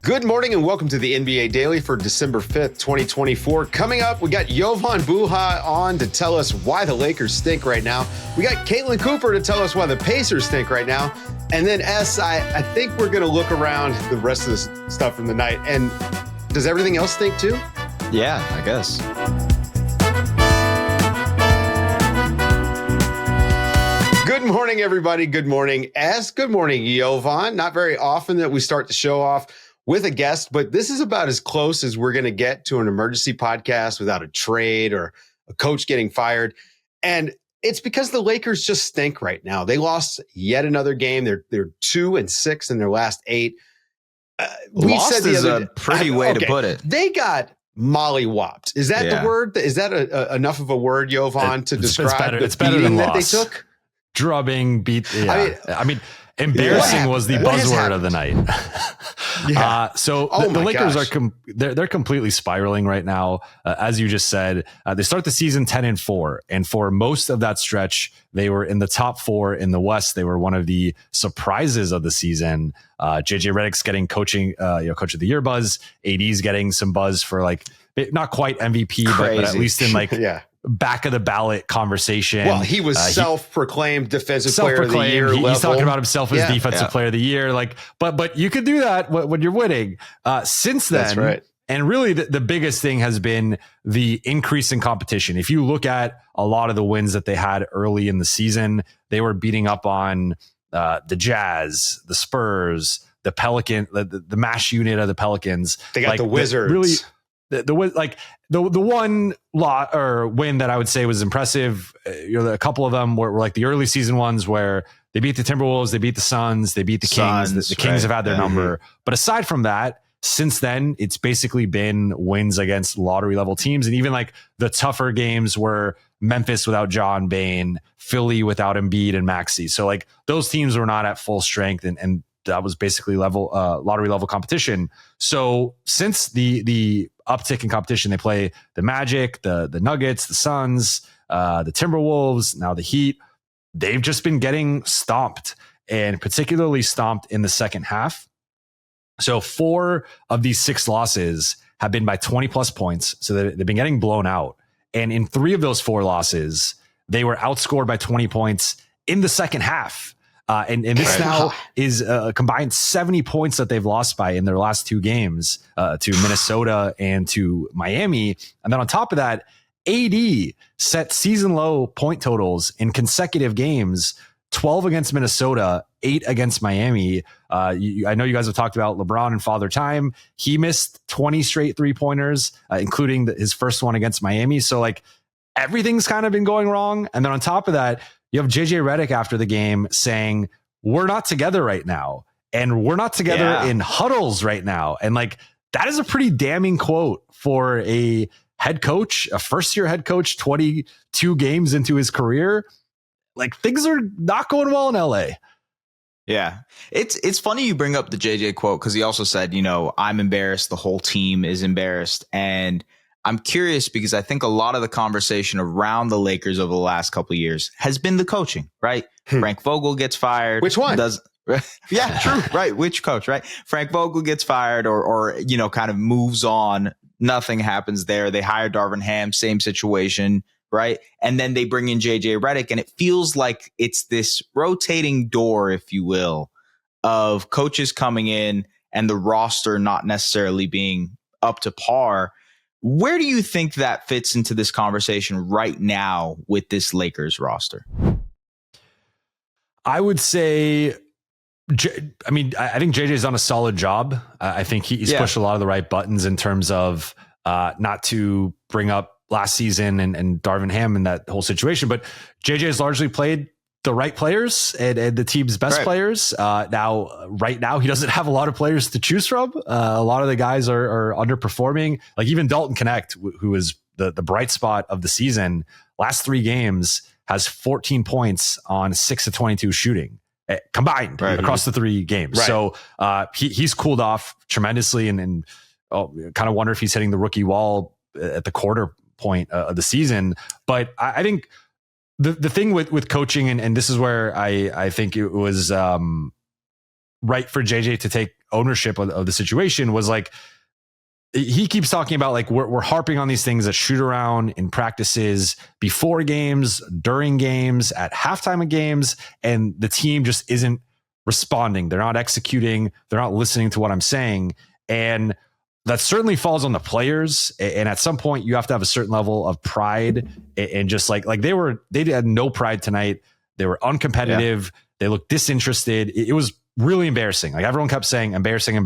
Good morning and welcome to the NBA Daily for December 5th, 2024. Coming up, we got Jovan Buha on to tell us why the Lakers stink right now. We got Caitlin Cooper to tell us why the Pacers stink right now. And then I think we're going to look around the rest of this stuff from the night. And does everything else stink too? Yeah, I guess. Good morning, everybody. Good morning, Es. Good morning, Jovan. Not very often that we start the show off with a guest, but this is about as close as we're going to get to an emergency podcast without a trade or a coach getting fired. And it's because the Lakers just stink right now. They lost yet another game. They're 2-6 in their last 8. Lost is a pretty way to put it. They got mollywopped. Is that the word? Is that enough of a word, Jovan, to describe the beating that they took? Drubbing, beat. Yeah. I mean, embarrassing was the buzzword of the night. The Lakers they're completely spiraling right now. As you just said, they start the season 10-4, and for most of that stretch, they were in the top 4 in the West. They were one of the surprises of the season. JJ Redick's getting coach of the year buzz. AD's getting some buzz for not quite MVP, but at least in back of the ballot conversation. Well, he was self-proclaimed defensive player of the year. He's talking about himself as defensive player of the year. But you could do that when you're winning. Since then, that's right. And really the biggest thing has been the increase in competition. If you look at a lot of the wins that they had early in the season, they were beating up on the Jazz, the Spurs, the the MASH unit of the Pelicans. They got the Wizards. Really, the one win that I would say was impressive. A couple of them were like the early season ones where they beat the Timberwolves, they beat the Suns, they beat the Kings. The Kings have had their number. But aside from that, since then, it's basically been wins against lottery level teams. And even the tougher games were Memphis without John Bain, Philly without Embiid and Maxey. So those teams were not at full strength, and that was basically lottery level competition. So since the uptick in competition, they play the Magic, the Nuggets, the Suns, the Timberwolves, now the Heat. They've just been getting stomped, and particularly stomped in the second half. So 4 of these 6 losses have been by 20 plus points. So they've been getting blown out. And in 3 of those 4 losses, they were outscored by 20 points in the second half. And this now is a combined 70 points that they've lost by in their last 2 games to Minnesota and to Miami. And then on top of that, AD set season low point totals in consecutive games, 12 against Minnesota, 8 against Miami. I know you guys have talked about LeBron and Father Time. He missed 20 straight 3-pointers, including his first one against Miami. So everything's kind of been going wrong. And then on top of that, you have JJ Redick after the game saying, we're not together right now. And we're not together in huddles right now. And that is a pretty damning quote for a head coach, a first-year head coach, 22 games into his career. Things are not going well in LA. Yeah. It's funny you bring up the JJ quote, because he also said, I'm embarrassed. The whole team is embarrassed. And I'm curious because I think a lot of the conversation around the Lakers over the last couple of years has been the coaching, right? Frank Vogel gets fired. Which one? Yeah, true. Right. Which coach, right? Frank Vogel gets fired or kind of moves on. Nothing happens there. They hire Darvin Ham, same situation, right? And then they bring in JJ Redick, and it feels like it's this rotating door, if you will, of coaches coming in and the roster not necessarily being up to par. Where do you think that fits into this conversation right now with this Lakers roster? I would say, I think JJ's done a solid job. I think he's pushed a lot of the right buttons in terms of not to bring up last season and Darvin Ham and that whole situation. But JJ has largely played the right players and the team's best players. Right now, he doesn't have a lot of players to choose from. A lot of the guys are underperforming. Even Dalton Connect, who is the bright spot of the season, last 3 games has 14 points on 6 of 22 shooting combined across the 3 games. Right. So he's cooled off tremendously and kind of wonder if he's hitting the rookie wall at the quarter point of the season. But I think the thing with coaching, and this is where I think it was right for JJ to take ownership of the situation was like, he keeps talking about like, we're harping on these things that shoot around in practices before games, during games, at halftime of games. And the team just isn't responding. They're not executing. They're not listening to what I'm saying. And that certainly falls on the players. And at some point you have to have a certain level of pride, and just like they had no pride tonight. They were uncompetitive. Yeah. They looked disinterested. It was really embarrassing. Like everyone kept saying embarrassing.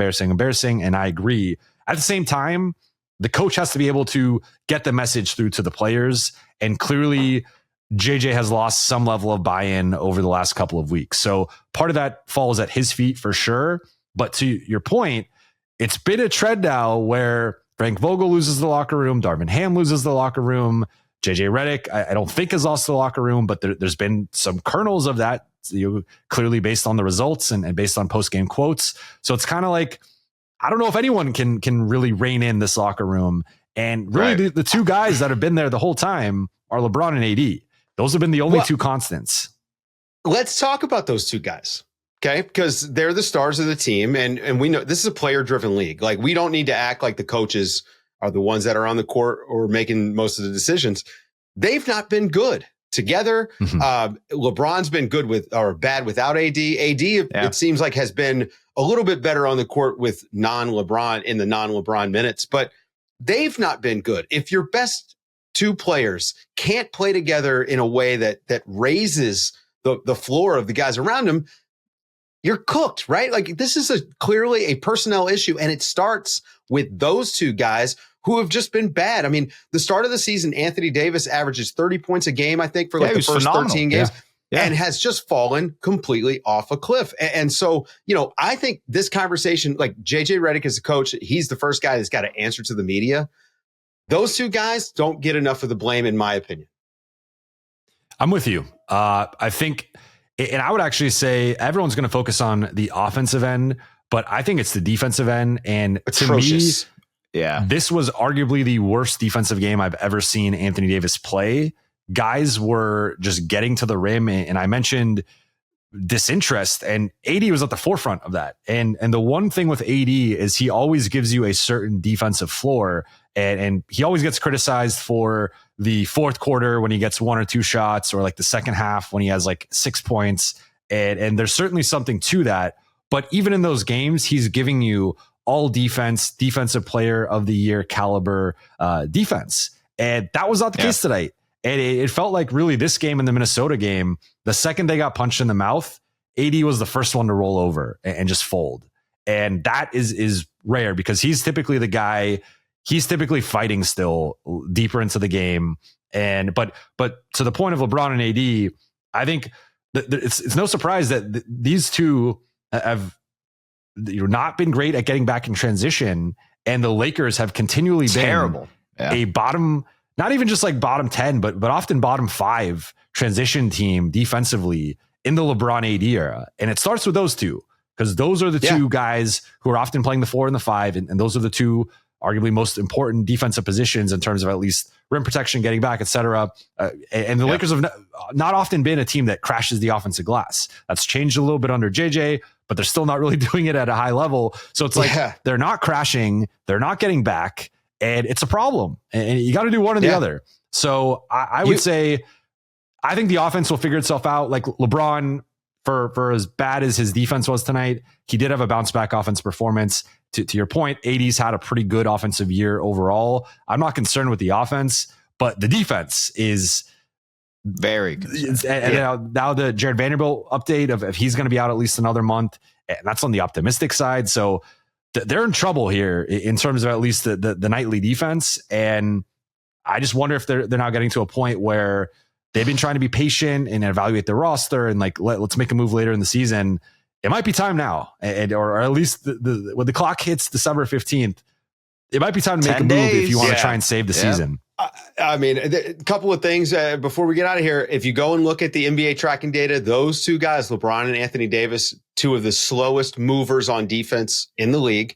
And I agree. At the same time, the coach has to be able to get the message through to the players. And clearly JJ has lost some level of buy-in over the last couple of weeks. So part of that falls at his feet for sure. But to your point, it's been a trend now where Frank Vogel loses the locker room, Darvin Ham loses the locker room, JJ Redick, I don't think has lost the locker room, but there's been some kernels of that, clearly based on the results and based on post-game quotes. So it's kind of like, I don't know if anyone can really rein in this locker room. And really the two guys that have been there the whole time are LeBron and AD. Those have been the only two constants. Let's talk about those two guys. Okay, because they're the stars of the team, and we know this is a player-driven league. Like, we don't need to act like the coaches are the ones that are on the court or making most of the decisions. They've not been good together. LeBron's been good with or bad without AD. It seems like has been a little bit better on the court with non-LeBron in the non-LeBron minutes, but they've not been good. If your best two players can't play together in a way that raises the floor of the guys around them, you're cooked, right? Like, this is clearly a personnel issue, and it starts with those two guys who have just been bad. I mean, the start of the season, Anthony Davis averages 30 points a game, I think, for like the first 13 games, and has just fallen completely off a cliff. And so, I think this conversation, like JJ Redick is a coach, he's the first guy that's got to answer to the media. Those two guys don't get enough of the blame, in my opinion. I'm with you. I think, and I would actually say everyone's going to focus on the offensive end, but I think it's the defensive end. And atrocious. To me, this was arguably the worst defensive game I've ever seen Anthony Davis play. Guys were just getting to the rim, and I mentioned disinterest, and AD was at the forefront of that. And the one thing with AD is he always gives you a certain defensive floor, and he always gets criticized for the fourth quarter when he gets one or two shots, or like the second half when he has like 6 points. And there's certainly something to that. But even in those games, he's giving you all defensive player of the year caliber defense. And that was not the case tonight. And it felt like really this game and the Minnesota game, the second they got punched in the mouth, AD was the first one to roll over and just fold. And that is rare, because he's typically the guy, he's typically fighting still deeper into the game. And but to the point of LeBron and AD, I think it's no surprise that these two have not been great at getting back in transition, and the Lakers have continually been terrible. A bottom, not even just like bottom 10, but often bottom 5 transition team defensively in the LeBron AD era. And it starts with those two, because those are the two guys who are often playing the 4 and the 5. And those are the two arguably most important defensive positions in terms of at least rim protection, getting back, et cetera. And the Lakers have not often been a team that crashes the offensive glass. That's changed a little bit under JJ, but they're still not really doing it at a high level. So it's like they're not crashing, they're not getting back, and it's a problem. And you got to do one or the other. So I would say, I think the offense will figure itself out. Like LeBron, for as bad as his defense was tonight, he did have a bounce back offense performance. To your point, AD's had a pretty good offensive year overall. I'm not concerned with the offense, but the defense is very good. And now the Jared Vanderbilt update of if he's going to be out at least another month, and that's on the optimistic side. So they're in trouble here in terms of at least the nightly defense. And I just wonder if they're now getting to a point where they've been trying to be patient and evaluate the roster and like, let's make a move later in the season. It might be time now, or at least when the clock hits December 15th, it might be time to make a move if you want to try and save the season. I mean, a couple of things before we get out of here. If you go and look at the NBA tracking data, those two guys, LeBron and Anthony Davis, two of the slowest movers on defense in the league.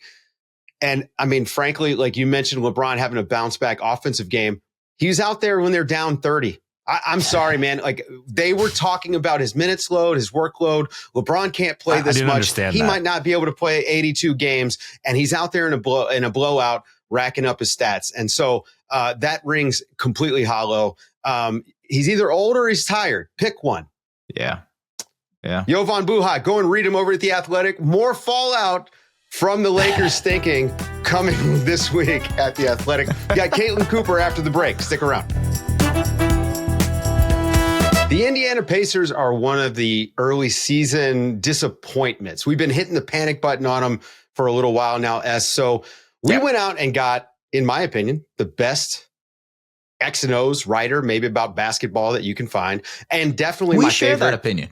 And I mean, frankly, like you mentioned, LeBron having a bounce back offensive game. He was out there when they're down 30. I'm sorry, man. Like they were talking about his minutes load, his workload. LeBron can't play this much. He might not be able to play 82 games, and he's out there in a blowout, racking up his stats. And so that rings completely hollow. He's either old or he's tired. Pick one. Yeah. Jovan Buha, go and read him over at The Athletic. More fallout from the Lakers stinking coming this week at The Athletic. We got Caitlin Cooper after the break. Stick around. The Indiana Pacers are one of the early season disappointments. We've been hitting the panic button on them for a little while now, So we went out and got, in my opinion, the best X and O's writer, maybe about basketball that you can find. And definitely my favorite. We share that opinion.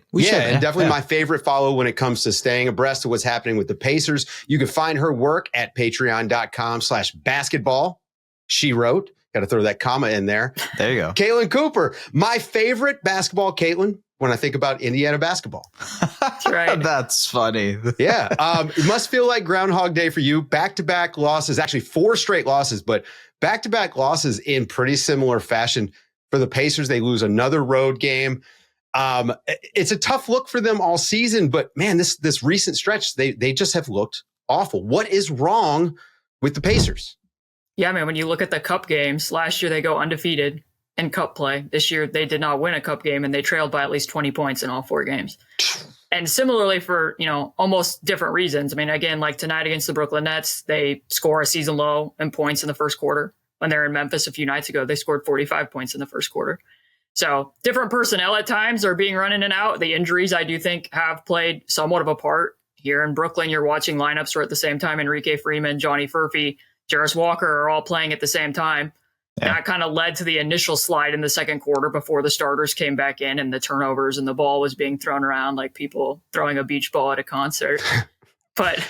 My favorite follow when it comes to staying abreast of what's happening with the Pacers. You can find her work at patreon.com/basketball. She wrote. Got to throw that comma in there. There you go. Caitlin Cooper, my favorite basketball Caitlin when I think about Indiana basketball. That's right. That's funny. Yeah. It must feel like Groundhog Day for you. Back-to-back losses, actually 4 straight losses, but back-to-back losses in pretty similar fashion for the Pacers. They lose another road game. It's a tough look for them all season, but man, this recent stretch, they just have looked awful. What is wrong with the Pacers? Yeah, man, when you look at the cup games, last year they go undefeated in cup play. This year they did not win a cup game and they trailed by at least 20 points in all 4 games. And similarly for, almost different reasons. I mean, again, like tonight against the Brooklyn Nets, they score a season low in points in the first quarter. When they were in Memphis a few nights ago, they scored 45 points in the first quarter. So different personnel at times are being run in and out. The injuries, I do think, have played somewhat of a part. Here in Brooklyn, you're watching lineups where at the same time Enrique Freeman, Johnny Furphy, Jarris Walker are all playing at the same time. Yeah. That kind of led to the initial slide in the second quarter before the starters came back in and the turnovers and the ball was being thrown around like people throwing a beach ball at a concert. But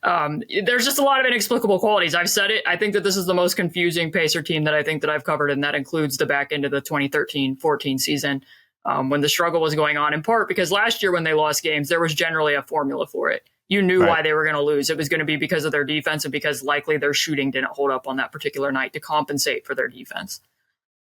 there's just a lot of inexplicable qualities. I've said it. I think that this is the most confusing Pacer team that I think that I've covered, and that includes the back end of the 2013-14 season when the struggle was going on, in part because last year when they lost games, there was generally a formula for it. You knew why they were going to lose. It was going to be because of their defense and because likely their shooting didn't hold up on that particular night to compensate for their defense.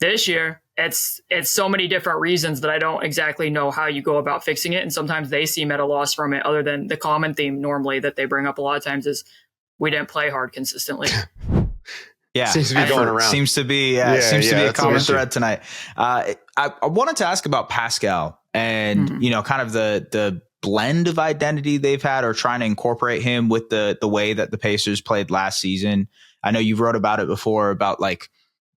This year, it's so many different reasons that I don't exactly know how you go about fixing it. And sometimes they seem at a loss from it, other than the common theme normally that they bring up a lot of times is we didn't play hard consistently. Yeah, seems to be going around. Seems to be a common thread tonight. I wanted to ask about Pascal and kind of the blend of identity they've had, or trying to incorporate him with the way that the Pacers played last season. I know you've wrote about it before, about like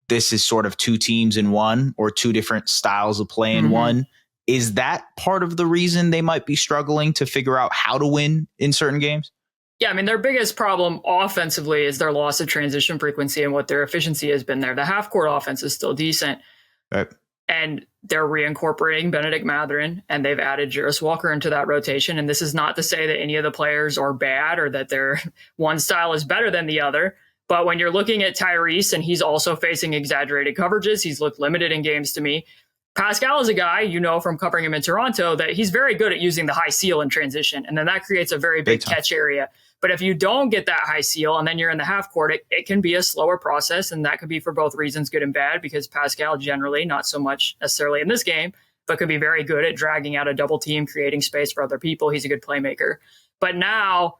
this is sort of 2 teams in one, or 2 different styles of play in one. Is that part of the reason they might be struggling to figure out how to win in certain games? Yeah, I mean, their biggest problem offensively is their loss of transition frequency and what their efficiency has been there. The half-court offense is still decent. Right. And they're reincorporating Benedict Mathurin, and they've added Jarris Walker into that rotation. And this is not to say that any of the players are bad or that their one style is better than the other. But when you're looking at Tyrese, and he's also facing exaggerated coverages, he's looked limited in games to me. Pascal is a guy, from covering him in Toronto, that he's very good at using the high seal in transition. And then that creates a very big catch area. But if you don't get that high seal and then you're in the half court, it can be a slower process. And that could be for both reasons, good and bad, because Pascal generally, not so much necessarily in this game, but could be very good at dragging out a double team, creating space for other people. He's a good playmaker. But now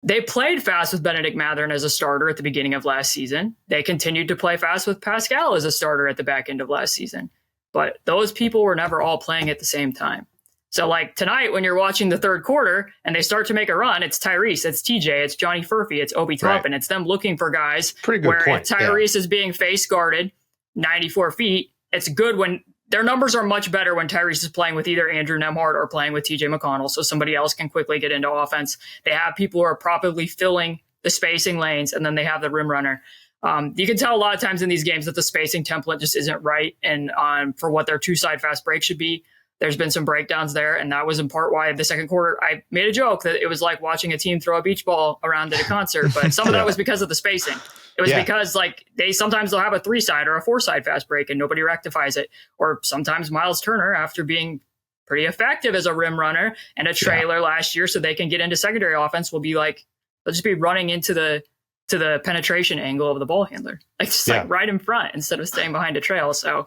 they played fast with Benedict Mathurin as a starter at the beginning of last season. They continued to play fast with Pascal as a starter at the back end of last season. But those people were never all playing at the same time. So like tonight, when you're watching the third quarter and they start to make a run, it's Tyrese, it's TJ, it's Johnny Furphy, it's Obi Toppin. It's them looking for guys where if Tyrese is being face guarded 94 feet, it's good when their numbers are much better when Tyrese is playing with either Andrew Nembhard or playing with TJ McConnell. So somebody else can quickly get into offense. They have people who are properly filling the spacing lanes, and then they have the rim runner. You can tell a lot of times in these games that the spacing template just isn't right. And for what their 2-side fast break should be, there's been some breakdowns there. And that was in part why the second quarter, I made a joke that it was like watching a team throw a beach ball around at a concert. But some of that was because of the spacing. It was because they'll have a 3-side or a 4-side fast break and nobody rectifies it. Or sometimes Miles Turner, after being pretty effective as a rim runner and a trailer last year so they can get into secondary offense, will be like, they'll just be running into the to the penetration angle of the ball handler, like just like right in front instead of staying behind a trail. So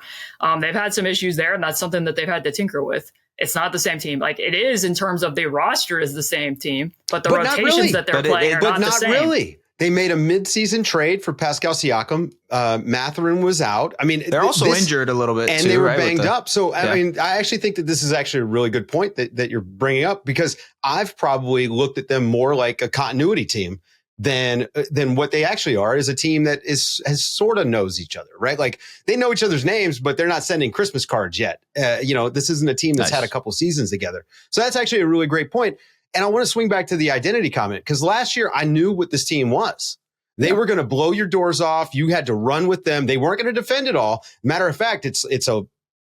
they've had some issues there, and that's something that they've had to tinker with. It's not the same team. Like it is in terms of the roster is the same team, but the rotations that they're playing are not the same. Really. They made a mid-season trade for Pascal Siakam. Mathurin was out. I mean, they're also injured a little bit, and they were banged up. So, I mean, I actually think that this is actually a really good point that you're bringing up, because I've probably looked at them more like a continuity team than what they actually are, is a team that has sort of knows each other, right? Like they know each other's names, but they're not sending Christmas cards yet. This isn't a team that's had a couple seasons together. So that's actually a really great point. And I want to swing back to the identity comment, because last year I knew what this team was. They were going to blow your doors off. You had to run with them. They weren't going to defend it all. Matter of fact, it's a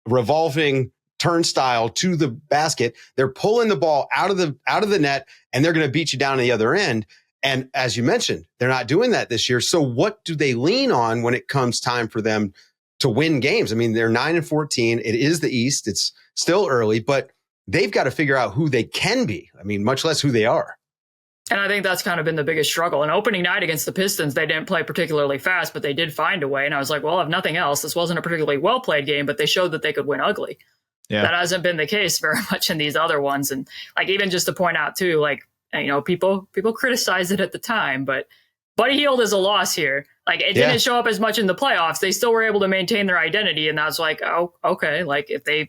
revolving turnstile to the basket. They're pulling the ball out of the net, and they're going to beat you down to the other end. And as you mentioned, they're not doing that this year. So what do they lean on when it comes time for them to win games? I mean, they're 9-14. It is the East. It's still early, but they've got to figure out who they can be. I mean, much less who they are. And I think that's kind of been the biggest struggle. And opening night against the Pistons, they didn't play particularly fast, but they did find a way. And I was like, well, if nothing else, this wasn't a particularly well-played game, but they showed that they could win ugly. Yeah. That hasn't been the case very much in these other ones. And like, even just to point out too, like, people criticized it at the time, but Buddy Hield is a loss here. Like it didn't show up as much in the playoffs. They still were able to maintain their identity. And that's like, oh, okay. Like if they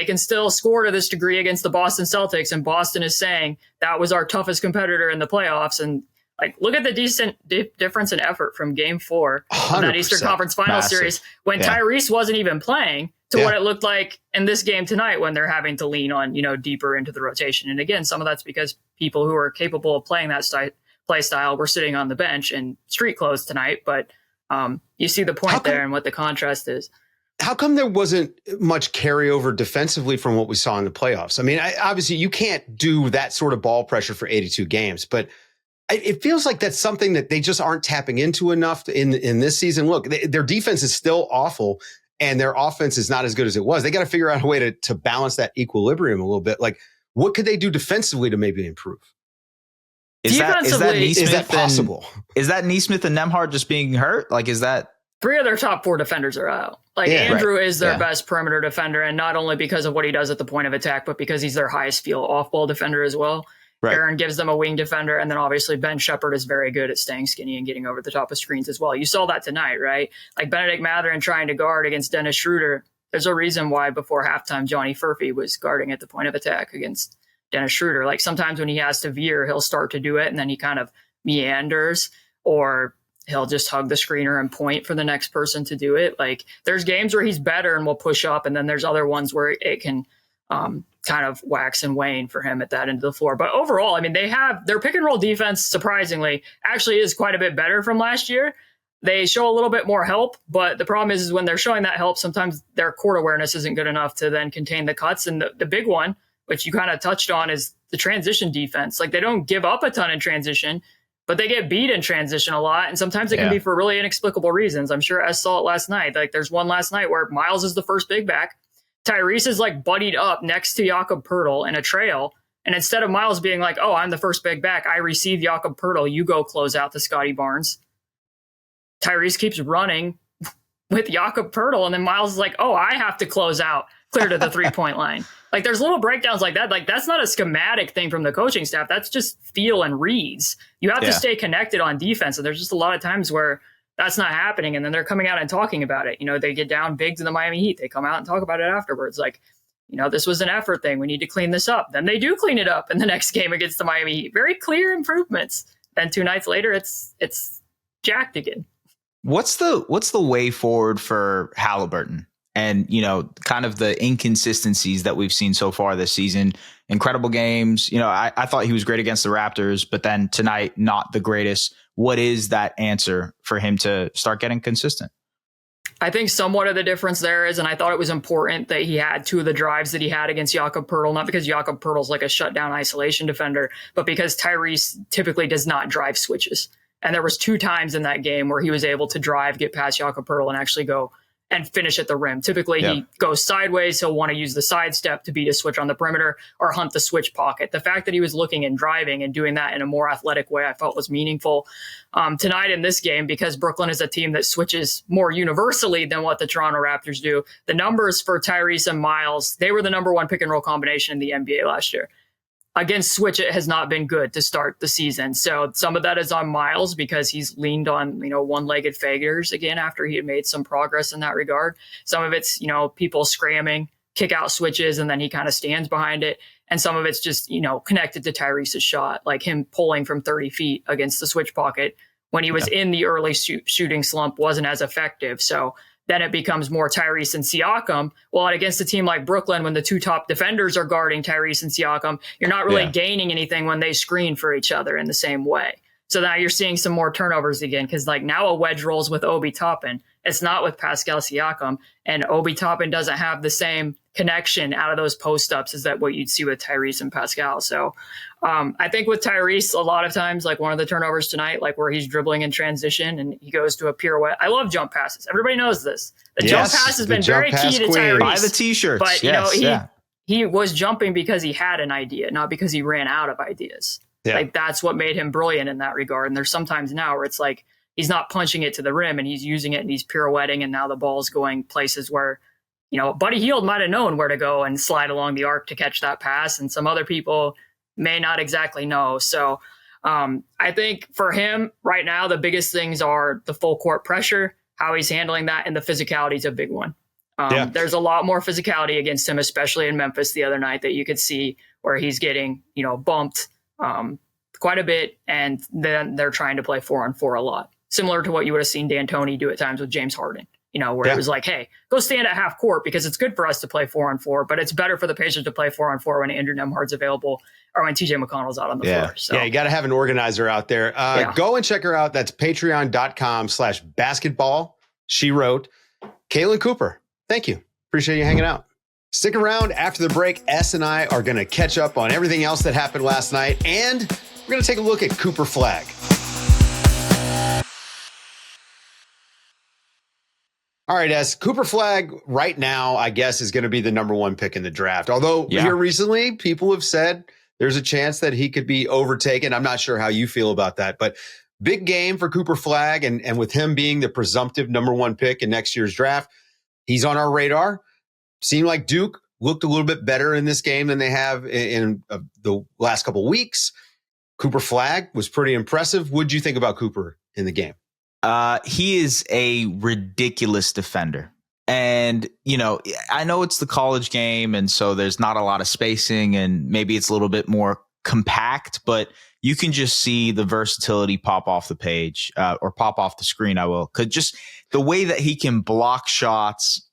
can still score to this degree against the Boston Celtics, and Boston is saying that was our toughest competitor in the playoffs. And like, look at the decent difference in effort from game 4 of that Eastern Conference Final Series when Tyrese wasn't even playing to what it looked like in this game tonight when they're having to lean on, deeper into the rotation. And again, some of that's because people who are capable of playing that play style were sitting on the bench in street clothes tonight. But you see the point there and what the contrast is. How come there wasn't much carryover defensively from what we saw in the playoffs? I mean, obviously you can't do that sort of ball pressure for 82 games, but it feels like that's something that they just aren't tapping into enough in this season. Look, their defense is still awful, and their offense is not as good as it was. They got to figure out a way to balance that equilibrium a little bit. Like, what could they do defensively to maybe improve? Is that possible? Is that Neesmith and Nembhard just being hurt? Like, is that 3 of their top 4 defenders are out? Like Andrew is their best perimeter defender, and not only because of what he does at the point of attack, but because he's their highest field off-ball defender as well. Right. Aaron gives them a wing defender, and then obviously Ben Shepherd is very good at staying skinny and getting over the top of screens as well. You saw that tonight, right? Like Benedict Mathurin trying to guard against Dennis Schroeder. There's a reason why before halftime Johnny Furphy was guarding at the point of attack against Dennis Schroeder. Like sometimes when he has to veer, he'll start to do it, and then he kind of meanders, or he'll just hug the screener and point for the next person to do it. Like there's games where he's better and will push up, and then there's other ones where it can kind of wax and wane for him at that end of the floor. But overall, I mean, their pick and roll defense, surprisingly, actually is quite a bit better from last year. They show a little bit more help, but the problem is when they're showing that help, sometimes their court awareness isn't good enough to then contain the cuts. And the big one, which you kind of touched on, is the transition defense. Like they don't give up a ton in transition, but they get beat in transition a lot. And sometimes it can be for really inexplicable reasons. I'm sure Ez saw it last night. Like there's one last night where Miles is the first big back. Tyrese is like buddied up next to Jakob Poeltl in a trail. And instead of Miles being like, oh, I'm the first big back, I receive Jakob Poeltl, you go close out to Scotty Barnes. Tyrese keeps running with Jakob Poeltl, and then Miles is like, oh, I have to close out clear to the 3-point line. Like there's little breakdowns like that. Like that's not a schematic thing from the coaching staff. That's just feel and reads. You have to stay connected on defense. And there's just a lot of times where that's not happening. And then they're coming out and talking about it. They get down big to the Miami Heat. They come out and talk about it afterwards. Like, this was an effort thing. We need to clean this up. Then they do clean it up in the next game against the Miami Heat. Very clear improvements. Then 2 nights later, it's jacked again. What's the way forward for Haliburton? And, kind of the inconsistencies that we've seen so far this season. Incredible games. I thought he was great against the Raptors, but then tonight, not the greatest. What is that answer for him to start getting consistent? I think somewhat of the difference there is, and I thought it was important that he had 2 of the drives that he had against Jakob Poeltl, not because Jakob Poeltl's like a shutdown isolation defender, but because Tyrese typically does not drive switches. And there was 2 times in that game where he was able to drive, get past Jakob Poeltl, and actually go and finish at the rim. Typically, Yeah. he goes sideways. He'll want to use the sidestep to beat a switch on the perimeter or hunt the switch pocket. The fact that he was looking and driving and doing that in a more athletic way, I felt was meaningful tonight in this game, because Brooklyn is a team that switches more universally than what the Toronto Raptors do. The numbers for Tyrese and Miles, they were the number one pick and roll combination in the NBA last year. Against switch, it has not been good to start the season. So some of that is on Miles because he's leaned on, one-legged figures again after he had made some progress in that regard. Some of it's, people scramming, kick out switches, and then he kind of stands behind it. And some of it's just, connected to Tyrese's shot, like him pulling from 30 feet against the switch pocket when he was in the early shooting slump wasn't as effective. So then it becomes more Tyrese and Siakam. Well, against a team like Brooklyn, when the two top defenders are guarding Tyrese and Siakam, you're not really gaining anything when they screen for each other in the same way. So now you're seeing some more turnovers again, because like now a wedge rolls with Obi Toppin. It's not with Pascal Siakam, and Obi Toppin doesn't have the same connection out of those post-ups as that what you'd see with Tyrese and Pascal. So I think with Tyrese, a lot of times, like one of the turnovers tonight, like where he's dribbling in transition and he goes to a pirouette. I love jump passes. Everybody knows this. The jump pass has been very key to Tyrese. Buy the t-shirts. But, he was jumping because he had an idea, not because he ran out of ideas. Yeah. Like that's what made him brilliant in that regard. And there's sometimes now where it's like he's not punching it to the rim and he's using it and he's pirouetting, and now the ball's going places where, Buddy Hield might have known where to go and slide along the arc to catch that pass, and some other people may not exactly know. So I think for him right now, the biggest things are the full court pressure, how he's handling that, and the physicality is a big one. There's a lot more physicality against him, especially in Memphis the other night, that you could see where he's getting, bumped quite a bit, and then they're trying to play 4-on-4 a lot, similar to what you would have seen D'Antoni do at times with James Harden. Where it was like, hey, go stand at half court because it's good for us to play 4-on-4, but it's better for the Pacers to play 4-on-4 when Andrew Nembhard's available or when TJ McConnell's out on the floor. So. Yeah, you got to have an organizer out there. Go and check her out. That's patreon.com/basketball. She wrote, Caitlin Cooper. Thank you. Appreciate you hanging out. Stick around. After the break, S and I are going to catch up on everything else that happened last night, and we're going to take a look at Cooper Flagg. All right, S. Cooper Flagg right now, I guess, is going to be the number one pick in the draft. Although here recently, people have said there's a chance that he could be overtaken. I'm not sure how you feel about that, but big game for Cooper Flagg. And with him being the presumptive number one pick in next year's draft, he's on our radar. Seemed like Duke looked a little bit better in this game than they have in the last couple of weeks. Cooper Flagg was pretty impressive. What did you think about Cooper in the game? He is a ridiculous defender. And, I know it's the college game, and so there's not a lot of spacing, and maybe it's a little bit more compact, but you can just see the versatility pop off the page or pop off the screen. I will, because just the way that he can block shots,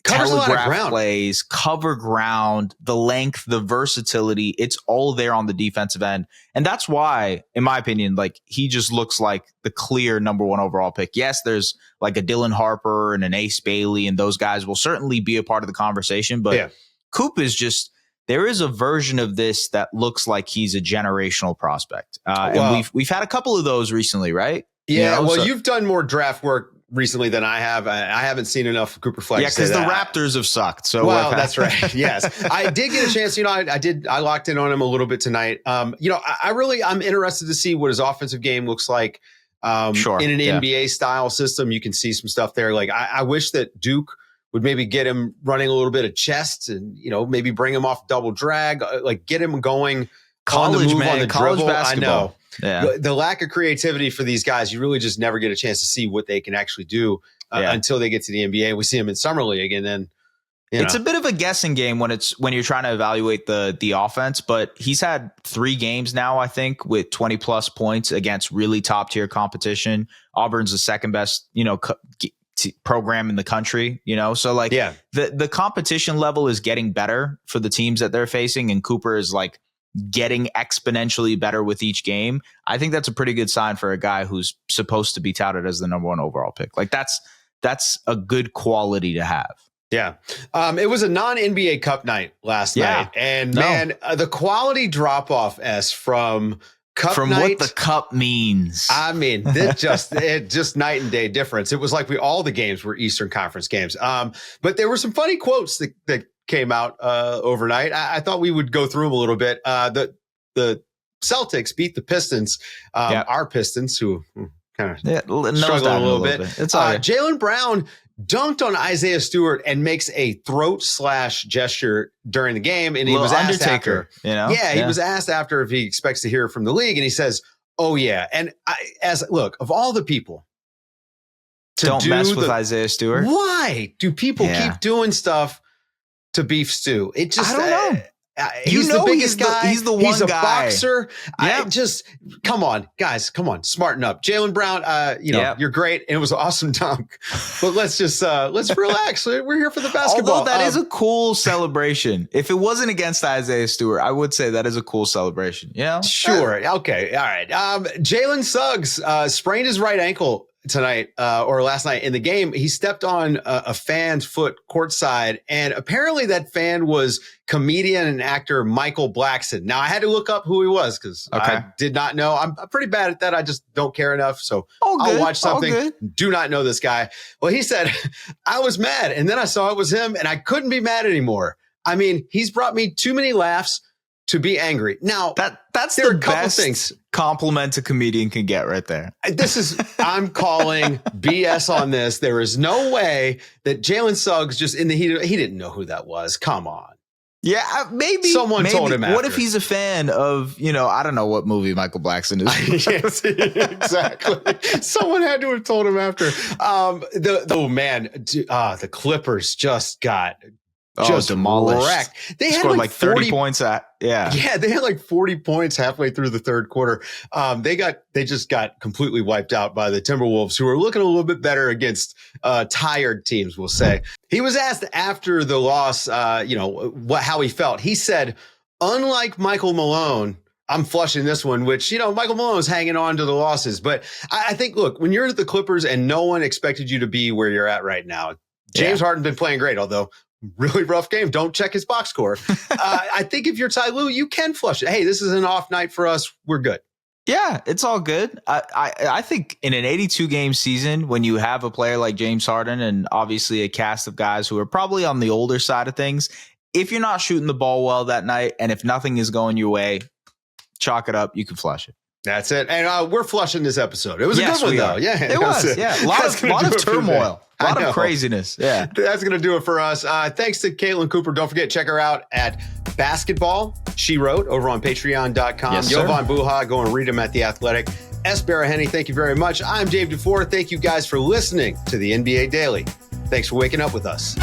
covers a lot of ground. Plays, cover ground, the length, the versatility. It's all there on the defensive end. And that's why, in my opinion, like he just looks like the clear number one overall pick. Yes, there's like a Dylan Harper and an Ace Bailey, and those guys will certainly be a part of the conversation. But Coop is just, there is a version of this that looks like he's a generational prospect. And we've had a couple of those recently, right? Yeah. You've done more draft work recently than I have. I haven't seen enough of Cooper Flagg. Yeah, because the Raptors have sucked. So that's right. Yes, I did get a chance. I locked in on him a little bit tonight. I'm interested to see what his offensive game looks like. In an NBA style system, you can see some stuff there. Like I wish that Duke would maybe get him running a little bit of chest, and maybe bring him off double drag, like get him going on the move, on the dribble. Basketball. I know. Yeah. The lack of creativity for these guys, you really just never get a chance to see what they can actually do until they get to the NBA. We see them in summer league, and then it's a bit of a guessing game when you're trying to evaluate the offense. But he's had 3 games now, I think, with 20 plus points against really top tier competition. Auburn's the second best, program in the country. So like the competition level is getting better for the teams that they're facing, and Cooper is like getting exponentially better with each game. I think that's a pretty good sign for a guy who's supposed to be touted as the number one overall pick. Like that's a good quality to have. Yeah. It was a non-NBA Cup night last night. And the quality drop off from Cup from night, what the cup means. I mean, it just night and day difference. It was like all the games were Eastern Conference games. But there were some funny quotes that came out overnight. I thought we would go through them a little bit. The Celtics beat the Pistons, our Pistons, who kind of struggled a little bit. It's all right. Jaylen Brown dunked on Isaiah Stewart and makes a throat slash gesture during the game. And he was asked after, he was asked after if he expects to hear from the league. And he says, oh yeah. And look, of all the people don't mess with Isaiah Stewart. Why do people keep doing stuff to beef stew? It just, I don't know. He's the biggest guy. He's the one He's a guy. boxer. Come on, guys. Come on. Smarten up. Jaylen Brown, you're great. And it was an awesome dunk. But let's relax. We're here for the basketball. Although that is a cool celebration. If it wasn't against Isaiah Stewart, I would say that is a cool celebration. Sure. Okay. All right. Jalen Suggs sprained his right ankle tonight or last night in the game. He stepped on a fan's foot courtside, and apparently that fan was comedian and actor Michael Blackson. Now I had to look up who he was because I did not know. I'm pretty bad at that. I just don't care enough. So I'll watch something. Do not know this guy. Well, he said, I was mad, and then I saw it was him, and I couldn't be mad anymore. I mean, he's brought me too many laughs to be angry. Now that's there the are a couple best things. Compliment a comedian can get right there. I'm calling BS on this. There is no way that Jalen Suggs just in the heat, he didn't know who that was. Come on. Yeah, maybe someone told him after. What if he's a fan of, I don't know what movie Michael Blackson is. Yes, exactly. Someone had to have told him after. The Clippers just got demolished. Wrecked. They scored had like 30 points. They had like 40 points halfway through the third quarter. They just got completely wiped out by the Timberwolves, who are looking a little bit better against tired teams, we'll say. He was asked after the loss, how he felt. He said, unlike Michael Malone, I'm flushing this one, which, Michael Malone is hanging on to the losses. But I think, look, when you're at the Clippers and no one expected you to be where you're at right now, James Harden's been playing great, although really rough game. Don't check his box score. I think if you're Ty Lue, you can flush it. Hey, this is an off night for us. We're good. Yeah, it's all good. I think in an 82-game season, when you have a player like James Harden and obviously a cast of guys who are probably on the older side of things, if you're not shooting the ball well that night and if nothing is going your way, chalk it up. You can flush it. That's it. And we're flushing this episode. It was a good one, though. Yeah, it was. Yeah, a lot of turmoil. A lot of craziness. Yeah. That's going to do it for us. Thanks to Caitlin Cooper. Don't forget, check her out at Basketball She Wrote over on patreon.com. Yes, Jovan Buha, go and read him at The Athletic. Es Baraheni, thank you very much. I'm Dave DuFour. Thank you guys for listening to the NBA Daily. Thanks for waking up with us.